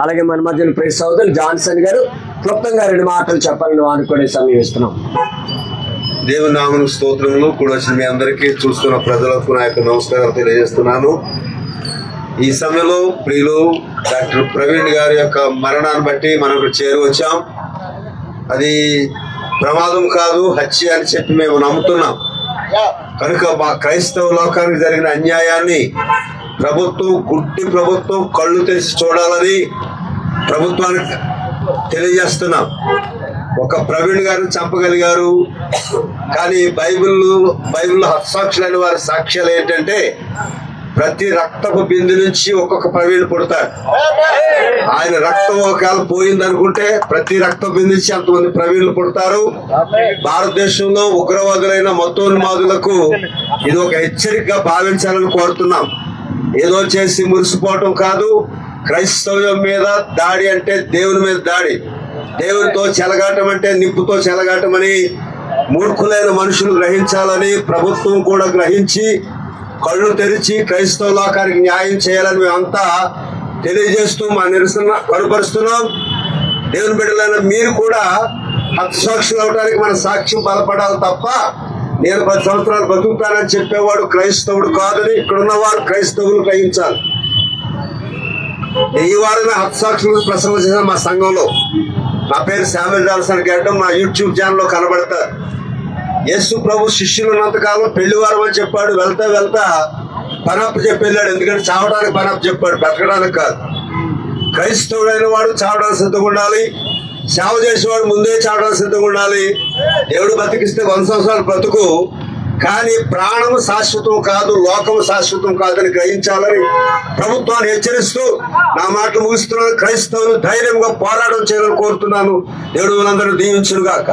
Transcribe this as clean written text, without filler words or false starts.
అలాగే మన మధ్యలో ప్రెస్ సోదరులు జాన్సన్ గారు క్లుప్తంగా 2 మాటలు చెప్పాలని అనుకునే సమయం ఇస్తున్నాం. దేవుని నామమునకు స్తోత్రములు. కూడా వచ్చిన మీ అందరికీ చూస్తున్న ప్రజలకు నా యొక్క నమస్కారాలు తెలియజేస్తున్నాను. ఈ సమయంలో ప్రియులు డాక్టర్ ప్రవీణ్ గారి యొక్క మరణాన్ని బట్టి మనకు చేరువచ్చాం. అది ప్రమాదం కాదు, హత్య అని చెప్పి మేము నమ్ముతున్నాం. కనుక మా క్రైస్తవ లోకానికి జరిగిన అన్యాయాన్ని గుడ్డి ప్రభుత్వం కళ్ళు తెరిచి చూడాలని ప్రభుత్వానికి తెలియజేస్తున్నాం. ఒక ప్రవీణ్ గారిని చంపగలిగారు, కానీ బైబిల్లో హతసాక్షులైన వారి సాక్ష్యాలు ఏంటంటే ప్రతి రక్తపు బిందు నుంచి ఒక్కొక్క ప్రవీణ్ పుడతాడు. ఆయన రక్తం ఒకవేళ పోయింది అనుకుంటే ప్రతి రక్త బిందు నుంచి అంతమంది ప్రవీణులు పుడతారు. భారతదేశంలో ఉగ్రవాదులైన మతోన్మాదులకు ఇది ఒక హెచ్చరికగా భావించాలని కోరుతున్నాం. ఏదో చేసి మురిసిపోవటం కాదు. క్రైస్తవ్యం మీద దాడి అంటే దేవుని మీద దాడి. దేవునితో చెలగాటం అంటే నిప్పుతో చెలగాటం అని మూర్ఖులైన మనుషులు గ్రహించాలని ప్రభుత్వం కూడా గ్రహించి కళ్ళు తెరిచి క్రైస్తవ లోకానికి న్యాయం చేయాలని మేమంతా తెలియజేస్తూ మా నిరసన కనపరుస్తున్నాం. దేవుని బిడ్డలైన మీరు కూడా హతసాక్షులు అవడానికి మన సాక్ష్యం బలపడాలి తప్ప నేను 10 సంవత్సరాలు బతుకుతానని చెప్పేవాడు క్రైస్తవుడు కాదని ఇక్కడున్న వారు క్రైస్తవులు గ్రహించాలి. ఈ వారమే హతసాక్షులు ప్రసంగం చేశాను మా సంఘంలో. నా పేరు శామ్యూల్ జాన్సన్ గడ్డం. మా యూట్యూబ్ ఛానల్లో కనబడతారు. యేసు ప్రభు శిష్యులు ఉన్నంతకాలం పెళ్లివారం అని చెప్పాడు. వెళ్తా వెళ్తా పనప్పు చెప్పి వెళ్ళాడు. ఎందుకంటే చావడానికి పనప్పు చెప్పాడు, బ్రతకడానికి కాదు. క్రైస్తవుడైన వాడు చావడానికి సిద్ధంగా ఉండాలి. సేవ చేసేవాడు ముందే చావడానికి సిద్ధంగా ఉండాలి. దేవుడు బతికిస్తే 100 సంవత్సరాలు బ్రతుకు, కానీ ప్రాణము శాశ్వతం కాదు, లోకము శాశ్వతం కాదని గ్రహించాలని ప్రభుత్వాన్ని హెచ్చరిస్తూ నా మాటలు ముగిస్తున్నాను. క్రైస్తవులు ధైర్యంగా పోరాటం చేయాలని కోరుతున్నాను. దేవుడు మనందరూ దీవించును గాక.